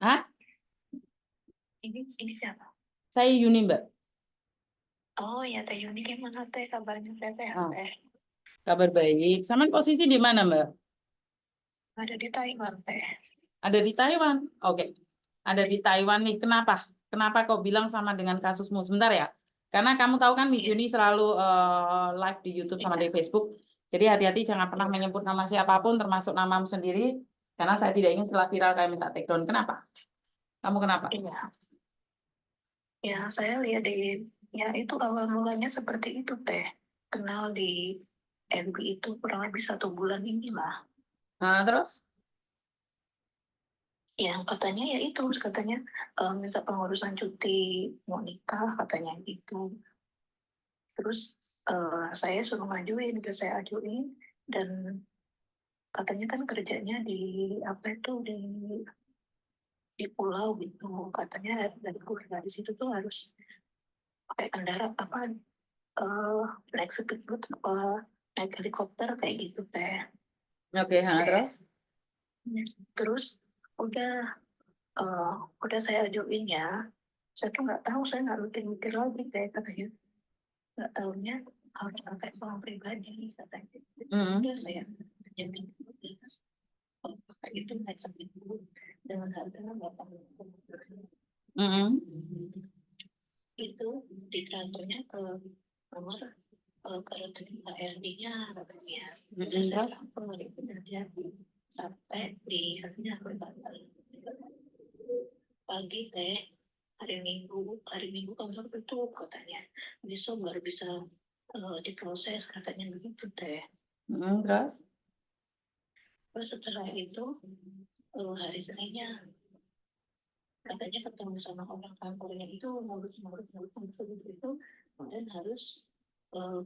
Hah? Ini siapa? Saya Yuni, Mbak. Oh ya, Teh Yuni, gimana Teh kabarnya? Teh sehat Oh, Teh? kabar baik. Sama posisi di mana, Mbak? Ada di Taiwan Teh. Ada di Taiwan. Oke. Ada di Taiwan nih. Kenapa? Kenapa kau bilang sama dengan kasusmu? Sebentar ya. Karena kamu tahu kan Miss Iya, Yuni selalu live di YouTube sama di iya, Facebook. Jadi hati-hati jangan pernah iya, menyebut nama siapapun termasuk namamu sendiri. Karena saya tidak ingin setelah viral kalian minta take down. Kenapa? Kamu kenapa? iya. Ya, saya lihat ya itu awal mulanya seperti itu Teh. Kenal di FB itu kurang lebih 1 bulan inilah. Nah, terus? Yang katanya ya itu, katanya minta pengurusan cuti mau nikah, katanya gitu. Terus saya suruh ngajuin, terus saya ajuin, dan katanya kan kerjanya di apa itu di pulau gitu, katanya dari keluarga di situ tuh harus pakai kendaraan apa, eh naik speedboat apa naik helikopter kayak gitu Teh. Oke, terus? Terus udah eh, udah saya ajuin ya, saya tuh nggak tahu, saya nggak mikir-mikir lagi Teh, katanya nggak tahunya harus pakai uang pribadi katanya. Mm-mm. Udah saya jamin pakai itu naik speedboat dengan harga 80.000 Mm-mm. itu, ditransfernya ke nomor ke rekening HRD-nya katanya. Udah Mm-mm. saya Terus? transfer itu aja sampai di hasilnya aku batal. Pagi Teh, hari Minggu kantor tutup katanya. Besok baru bisa diproses katanya begitu Teh. Mm-mm. Terus? Terus setelah itu hari Seninnya katanya ketemu sama orang kantornya itu, ngurus itu, dan harus eh,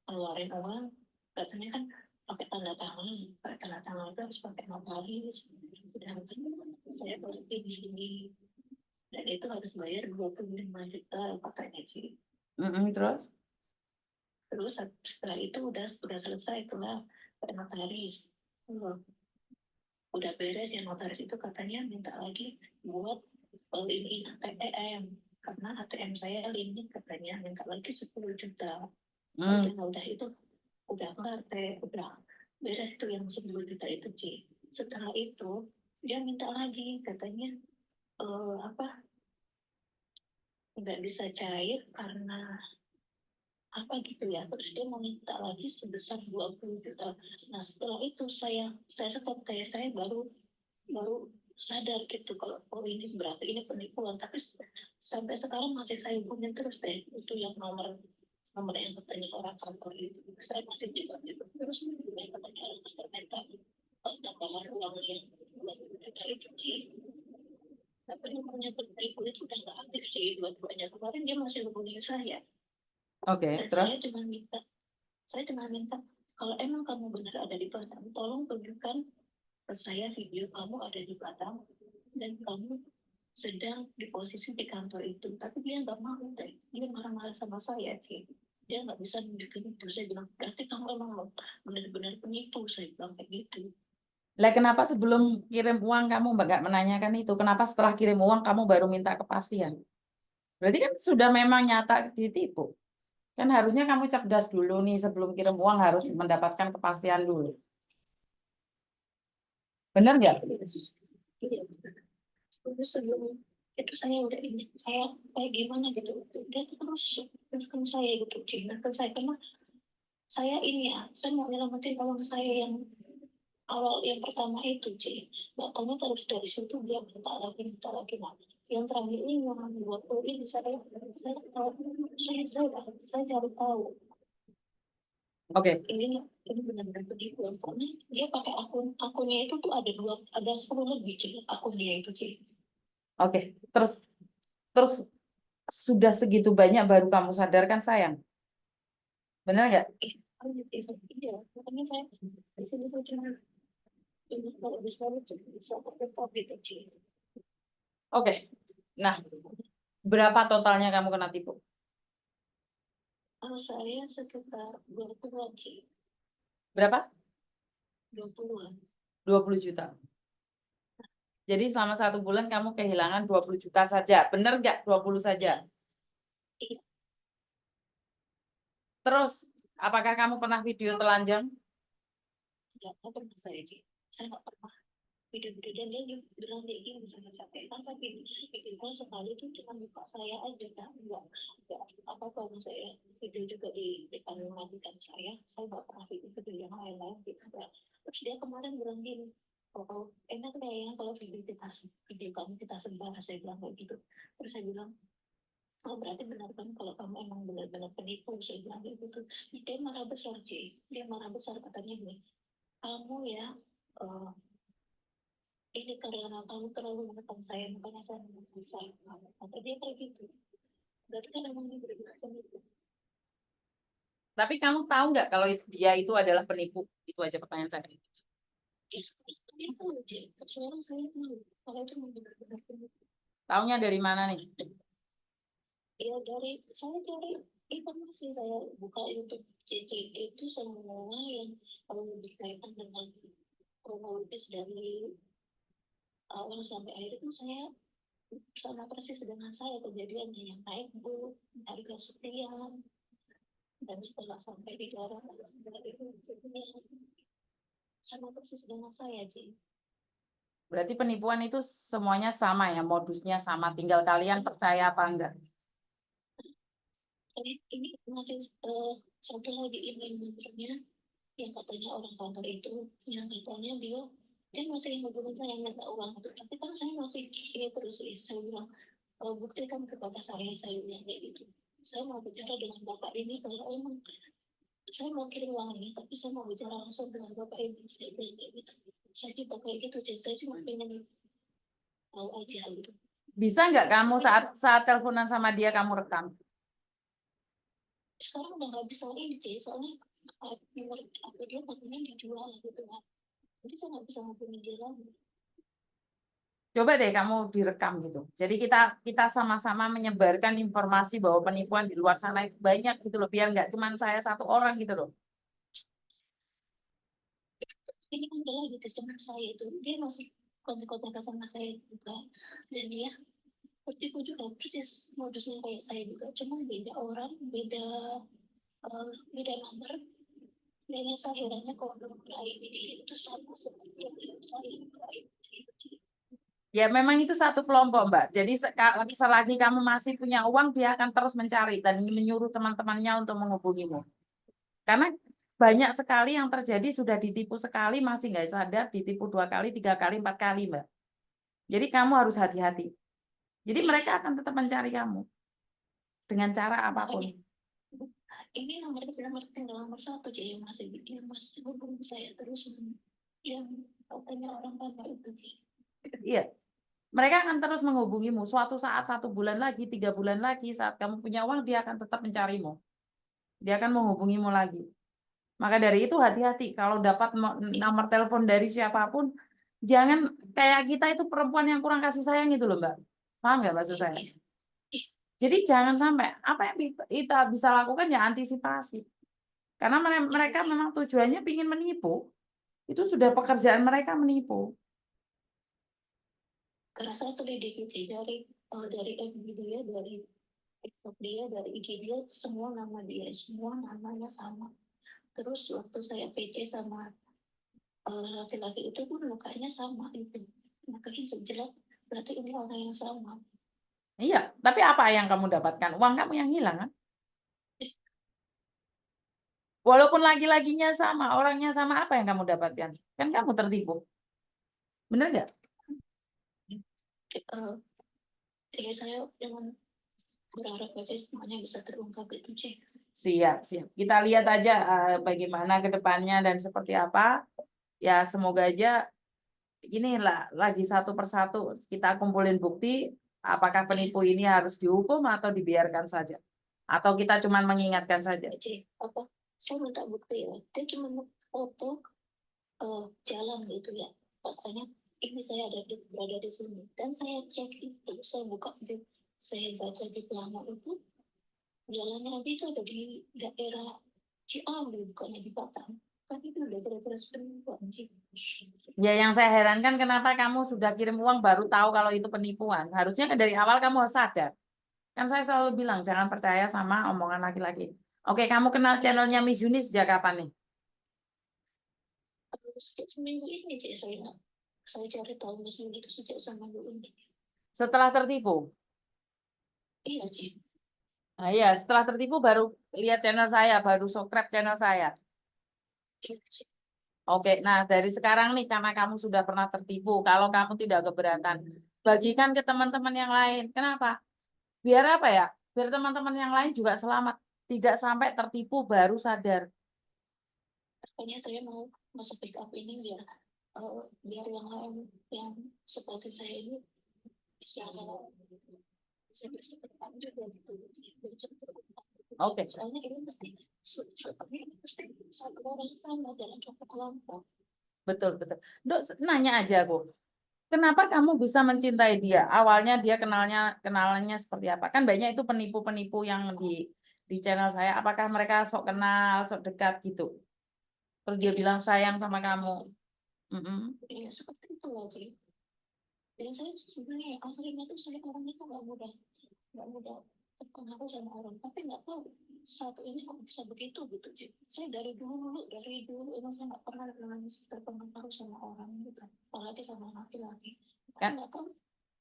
keluarin uang, katanya kan pakai tanda tangan itu harus pakai notaris, sedangkan saya berarti di sini, dan itu harus bayar 25 juta katanya sih. Mm-mm. Terus? Terus setelah itu udah selesai itulah pakai notaris. Uh, udah beres ya notaris itu, katanya minta lagi buat ini ATM, karena ATM saya limit, katanya minta lagi 10 juta. Mm. Udah itu udah kelar Teh, udah beres itu yang 10 juta itu Ci. Setelah itu dia minta lagi, katanya apa, nggak bisa cair karena apa gitu ya, terus dia mau minta lagi sebesar 20 juta. Nah setelah itu saya stop Teh, saya baru baru sadar gitu kalau oh ini berarti ini penipuan, tapi sampai sekarang masih saya hubungin terus Teh, itu yang nomor yang katanya orang kantor itu, saya masih coba gitu terus, yang katanya orang kantor minta tambahan uang yang 20 juta itu sih, tapi nomornya penipu itu udah nggak aktif sih dua-duanya. Kemarin dia masih hubungin saya, Oke, dan terus? saya cuma minta kalau emang kamu benar ada di Batam, tolong tunjukkan ke saya video kamu ada di Batam dan kamu sedang di posisi di kantor itu. Tapi dia nggak mau deh, dia marah-marah sama saya sih, dia nggak bisa nunjukin itu. Saya bilang berarti kamu emang benar-benar penipu, saya bilang kayak gitu. Lah kenapa sebelum kirim uang kamu nggak menanyakan itu? Kenapa setelah kirim uang kamu baru minta kepastian? Berarti kan sudah memang nyata ditipu. Kan harusnya kamu cerdas dulu nih sebelum kirim uang harus mendapatkan kepastian dulu. Bener nggak? Iya, terus sebelum itu saya udah ini, saya kayak gimana gitu, dia terus teruskan saya gitu, cintakan saya, karena saya ini ya, saya mau nyelamatin orang saya yang awal yang pertama itu sih. Nggak tahu terus dari situ dia minta lagi nah, yang terakhir ini yang 20 ini saya tahu, saya cari tahu Oke, ini benar-benar penipuan, karena dia pakai akunnya itu tuh ada 10 lebih sih akun dia itu sih. oke. Terus terus sudah segitu banyak baru kamu sadar kan sayang? Bener nggak? Iya, makanya saya di sini saya cuma ini kalau bisa terpantau gitu sih. Oke. Nah, berapa totalnya kamu kena tipu? Kalau saya sekitar 20-an sih, Berapa? 20-an. 20 juta. Jadi selama 1 bulan kamu kehilangan 20 juta saja. Bener nggak 20 saja? Iya. Terus, apakah kamu pernah video telanjang? Nggak pernah saya nggak pernah video-video, dan dia juga bilang kayak gini, misalnya saya bikin call sekali itu cuma buka saya aja kan, nggak apa kalau saya video juga di depan majikan saya nggak pernah video yang lain-lain gitu kan. Terus dia kemarin bilang gini, oh enak kayaknya kalau video kamu kita sebar, saya bilang kayak gitu. Terus saya bilang, oh berarti benar kan kalau kamu emang benar-benar penipu, saya bilang kayak gitu. Dia marah besar sih, dia marah besar, katanya gini, kamu ya ini karena kamu terlalu menekan saya, makanya saya menekan saya. Kata dia kayak gitu. Berarti kan emang dia benar-benar penipu. Tapi kamu tahu nggak kalau dia itu adalah penipu? Itu aja pertanyaan saya. Ya sekarang dia tahu aja. Sekarang saya tahu kalau itu memang benar-benar penipu. Taunya dari mana nih? Ya saya cari informasi, saya buka YouTube CCG itu semua yang berkaitan dengan kronologis dari awal sampai akhir itu saya sama persis dengan saya kejadiannya, yang naik bu harga sekian, dan setelah sampai di dalam itu sama persis dengan saya, Ji. Berarti penipuan itu semuanya sama ya, modusnya sama. Tinggal kalian percaya apa enggak. Ini masih satu lagi email membernya yang katanya orang kantor itu, yang katanya dia masih hubungin saya minta uang itu, tapi kan saya masih ini terus sih, saya bilang buktikan ke bapak saya bilang kayak gitu. Saya mau bicara dengan bapak ini kalau emang saya mau kirim uang ini, tapi saya mau bicara langsung dengan bapak ini, saya bilang kayak gitu. Saya juga kayak gitu, saya cuma pengen tahu aja gitu. Bisa nggak kamu saat teleponan sama dia kamu rekam? Sekarang udah nggak bisa ini sih, soalnya nomor HP dia katanya dijual gitu kan, jadi saya nggak bisa hubungi dia lagi. Coba deh kamu direkam gitu. Jadi kita sama-sama menyebarkan informasi bahwa penipuan di luar sana itu banyak gitu loh. Biar nggak cuma saya 1 orang gitu loh. Ini kan adalah gitu, teman saya itu dia masih kontak-kontak sama saya juga, dan dia tertipu juga persis modusnya kayak saya juga, cuma beda orang, beda nomor. Dan yang saya herannya kalau nomor ID itu sama seperti yang saya. Ya memang itu satu kelompok, Mbak. Jadi selagi kamu masih punya uang, dia akan terus mencari dan menyuruh teman-temannya untuk menghubungimu. Karena banyak sekali yang terjadi sudah ditipu sekali, masih nggak sadar, ditipu 2 kali, 3 kali, 4 kali, Mbak. Jadi kamu harus hati-hati. Jadi mereka akan tetap mencari kamu dengan cara apapun. Ini nomor tinggal nomor 1 jadi masih hubungi saya terus, yang katanya orang kantor itu. Iya. Mereka akan terus menghubungimu. Suatu saat 1 bulan lagi, 3 bulan lagi, saat kamu punya uang, dia akan tetap mencarimu. Dia akan menghubungimu lagi. Maka dari itu hati-hati. Kalau dapat nomor telepon dari siapapun, jangan kayak kita itu perempuan yang kurang kasih sayang itu loh, Mbak. Paham nggak maksud saya? Jadi jangan sampai apa yang kita bisa lakukan ya antisipasi. Karena mereka memang tujuannya ingin menipu. Itu sudah pekerjaan mereka menipu. Karena saya selidiki dari FB dia, dari TikTok dia, dari IG dia, semua nama dia, semua namanya sama. Terus waktu saya PC sama laki-laki itu pun mukanya sama itu, makanya sejelas berarti ini orang yang sama. Iya, tapi apa yang kamu dapatkan? Uang kamu yang hilang kan? Walaupun laki-lakinya sama, orangnya sama, apa yang kamu dapatkan? Kan kamu tertipu. Benar nggak? Jadi saya dengan berharap aja semuanya bisa terungkap itu, Cek. Siap, siap. Kita lihat aja bagaimana ke depannya dan seperti apa. Ya, semoga aja inilah lagi satu persatu kita kumpulin bukti apakah penipu ini harus dihukum atau dibiarkan saja. Atau kita cuma mengingatkan saja. Jadi saya minta bukti ya, dia cuma foto jalan gitu ya, katanya ini saya berada di sini, dan saya cek itu, saya buka saya baca di pelanggan itu, jalannya aja itu ada di daerah Ciawi bukannya di Batam. kan itu udah jelas-jelas penipuan sih. Ya yang saya herankan kenapa kamu sudah kirim uang baru tahu kalau itu penipuan. Harusnya kan dari awal kamu harus sadar. Kan saya selalu bilang jangan percaya sama omongan laki-laki. Oke, kamu kenal channelnya Miss Yuni sejak kapan nih? Sejak seminggu ini sih saya cari tahu Mas Yuni itu sejak seminggu ini. Setelah tertipu? Iya sih. Nah, iya, setelah tertipu baru lihat channel saya, baru subscribe channel saya. Iya sih. Oke, nah dari sekarang nih karena kamu sudah pernah tertipu, kalau kamu tidak keberatan, bagikan ke teman-teman yang lain. Kenapa? Biar apa ya? Biar teman-teman yang lain juga selamat, tidak sampai tertipu baru sadar. Makanya saya mau masuk pick up ini biar yang lain yang seperti saya ini bisa bersemangat juga gitu. Oke, Soalnya ini pasti satu orang sama dalam satu kelompok. betul betul. Dok, nanya aja aku. Kenapa kamu bisa mencintai dia? Awalnya dia kenalannya seperti apa? Kan banyak itu penipu-penipu yang di channel saya. Apakah mereka sok kenal, sok dekat gitu? Terus dia bilang sayang sama kamu. Mm-mm. Ya seperti itu lagi. Dan saya sebenarnya akhirnya tuh saya orangnya tuh nggak mudah terpengaruh sama orang. Tapi nggak tahu satu ini kok bisa begitu gitu. Saya dari dulu emang saya nggak pernah terpengaruh sama orang gitu. Apalagi sama laki-laki. Kan, Nggak tahu.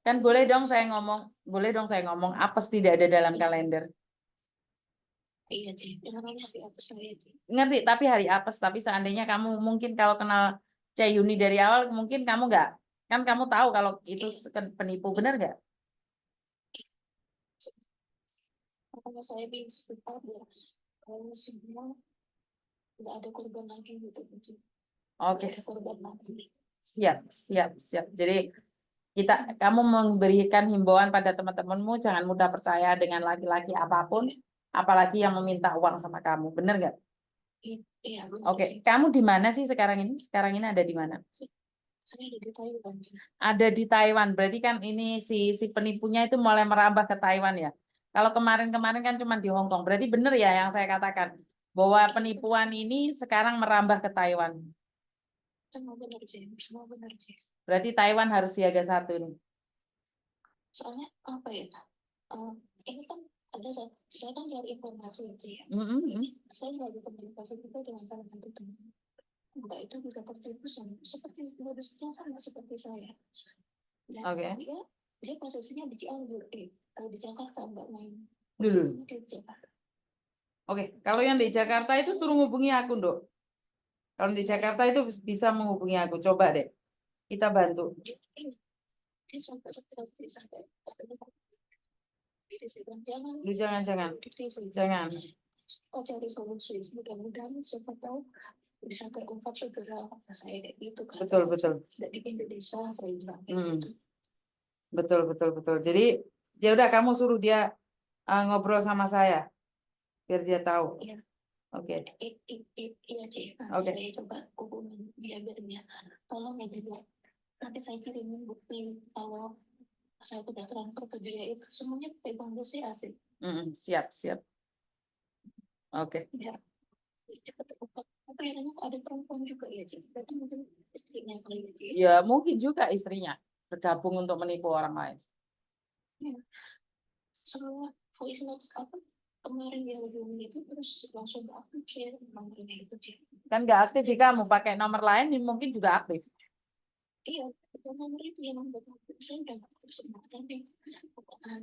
kan boleh dong saya ngomong, apes tidak ada dalam kalender. Iya sih, namanya sih apa saya sih. Ngerti, tapi hari apes. Tapi seandainya kamu mungkin kalau kenal Ceyuni dari awal, mungkin kamu nggak, kan kamu tahu kalau itu penipu, benar nggak? Makanya saya bilang sebentar biar kalau semua nggak ada korban lagi gitu. Oke, Nggak ada korban lagi. siap, siap, siap. Jadi kamu memberikan himbauan pada teman-temanmu, jangan mudah percaya dengan laki-laki apapun, apalagi yang meminta uang sama kamu, benar nggak? Iya, benar Oke, sih. kamu di mana sih sekarang ini? Sekarang ini ada di mana? Saya ada di Taiwan. Ada di Taiwan. Berarti kan ini si penipunya itu mulai merambah ke Taiwan ya. Kalau kemarin-kemarin kan cuma di Hong Kong. Berarti benar ya yang saya katakan bahwa penipuan ini sekarang merambah ke Taiwan. Semua benar sih, semua benar sih. Berarti Taiwan harus siaga satu nih. Soalnya apa ya? eh, ini kan saya kan cari informasi gitu ya. Saya lagi komunikasi juga dengan salah satu teman. Mbak itu bisa tertipu seperti modusnya sama seperti saya. Dan Oke. dia posisinya di Cianjur, di Jakarta Mbak main. Dulu. Posisinya di Jakarta. Oke, kalau yang di Jakarta itu suruh hubungi aku, Dok. Kalau di Jakarta itu bisa menghubungi aku. Coba deh. Kita bantu. Dia sampai saya bilang jangan. Lu jangan. Jangan. Kau cari solusi. Mudah-mudahan siapa tahu bisa terungkap segera kata saya kayak gitu kan. Betul. Dari Indonesia saya bilang kayak gitu. Betul. Jadi ya udah kamu suruh dia ngobrol sama saya biar dia tahu. Iya. Oke. Iya Cik. Oke. Saya coba hubungin dia biar dia tolong ya dia. Nanti saya kirimin bukti kalau saya sudah transfer ke dia itu semuanya pakai bank BCA sih. Siap. Oke. Ya, cepat terungkap. Apa akhirnya ada perempuan juga ya Cik. Berarti mungkin istrinya kali ya Cik. Ya mungkin juga istrinya bergabung untuk menipu orang lain. Ya. Semua voice note apa kemarin dia hubungin itu terus langsung aktif share nomornya itu Cik. Kan nggak aktif di kamu, pakai nomor lain mungkin juga aktif. Iya, nomor itu yang membuat saya udah nggak aktif sama sekali.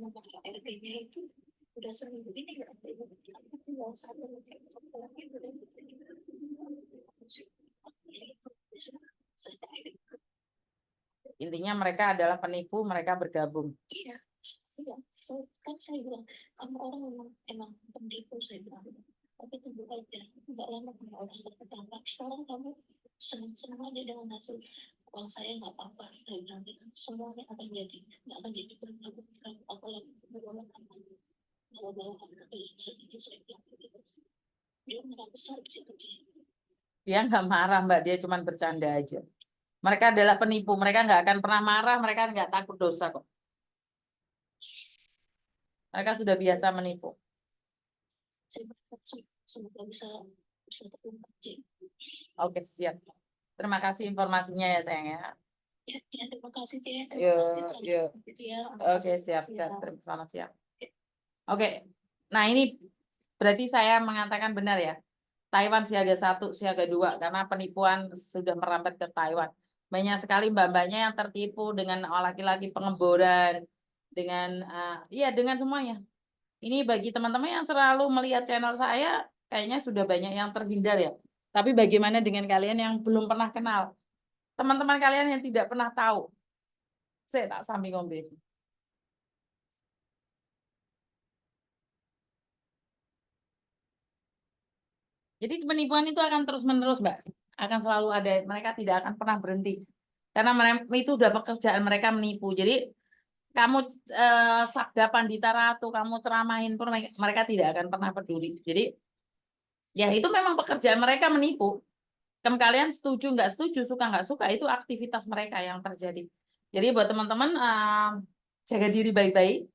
Nomor HRD-nya itu udah seminggu ini nggak aktif. Tapi nggak usah ada lagi Intinya mereka adalah penipu, mereka bergabung. Iya. Kan saya bilang kamu orang emang penipu saya bilang. Tapi tunggu aja, nggak lama kamu orang berkembang. Sekarang kamu senang aja dengan hasil uang saya nggak apa-apa. Saya bilang gitu. Semuanya akan jadi, nggak akan jadi bergabung kamu apalagi bawa anak jadi saya bilang gitu. Dia marah besar di situ. Dia nggak marah Mbak, dia cuma bercanda aja. Mereka adalah penipu, mereka nggak akan pernah marah, mereka nggak takut dosa kok. Mereka sudah biasa menipu. Saya berharap semoga bisa bisa terungkap, Cik. Oke, siap. Terima kasih informasinya ya sayang ya. Ya, terima kasih, Cik. Terima Yuk, kasih. yuk. Gitu ya. Oke, siap, siap. Ya. Selamat siang. Oke, nah ini berarti saya mengatakan benar ya. Taiwan siaga 1, siaga 2 karena penipuan sudah merambat ke Taiwan. Banyak sekali mbak-mbaknya yang tertipu dengan laki-laki pengeboran, dengan iya dengan semuanya. Ini bagi teman-teman yang selalu melihat channel saya, kayaknya sudah banyak yang terhindar ya. Tapi bagaimana dengan kalian yang belum pernah kenal? Teman-teman kalian yang tidak pernah tahu. Saya tak sambil ngombe. Jadi penipuan itu akan terus-menerus, Mbak. Akan selalu ada, mereka tidak akan pernah berhenti. Karena mereka, itu udah pekerjaan mereka menipu. Jadi kamu sabda Pandita Ratu, kamu ceramahin pun mereka tidak akan pernah peduli. Jadi ya itu memang pekerjaan mereka menipu. Kalian setuju nggak setuju, suka nggak suka, itu aktivitas mereka yang terjadi. Jadi buat teman-teman jaga diri baik-baik.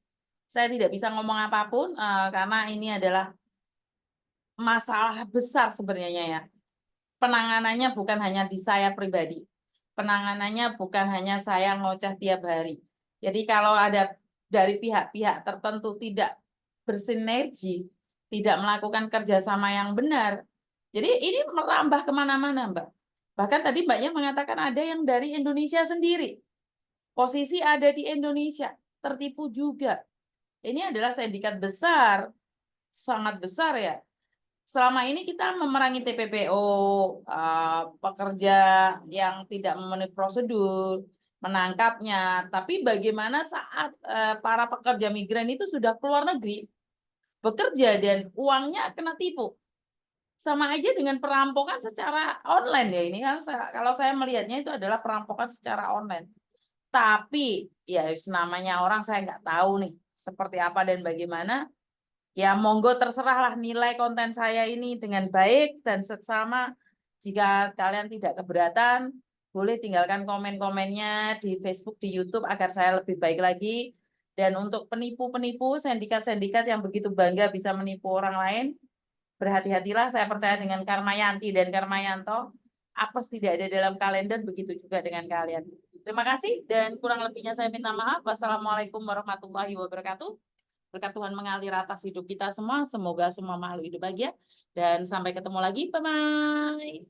Saya tidak bisa ngomong apapun karena ini adalah masalah besar sebenarnya ya. Penanganannya bukan hanya di saya pribadi. Penanganannya bukan hanya saya ngoceh tiap hari. Jadi kalau ada dari pihak-pihak tertentu tidak bersinergi, tidak melakukan kerjasama yang benar, jadi ini merambah kemana-mana, Mbak. Bahkan tadi Mbaknya mengatakan ada yang dari Indonesia sendiri. Posisi ada di Indonesia, tertipu juga. Ini adalah sindikat besar, sangat besar ya. Selama ini kita memerangi TPPO, pekerja yang tidak memenuhi prosedur, menangkapnya. Tapi bagaimana saat para pekerja migran itu sudah keluar negeri, bekerja dan uangnya kena tipu? Sama aja dengan perampokan secara online ya. Ini kan kalau saya melihatnya itu adalah perampokan secara online. Tapi ya namanya orang saya nggak tahu nih seperti apa dan bagaimana. Ya monggo terserahlah nilai konten saya ini dengan baik dan seksama. Jika kalian tidak keberatan, boleh tinggalkan komen-komennya di Facebook, di YouTube agar saya lebih baik lagi. Dan untuk penipu-penipu, sindikat-sindikat yang begitu bangga bisa menipu orang lain, berhati-hatilah. Saya percaya dengan Karmayanti dan Karmayanto, apes tidak ada dalam kalender, begitu juga dengan kalian. Terima kasih dan kurang lebihnya saya minta maaf. Wassalamualaikum warahmatullahi wabarakatuh. Berkat Tuhan mengalir atas hidup kita semua. Semoga semua makhluk hidup bahagia. Dan sampai ketemu lagi. Bye-bye.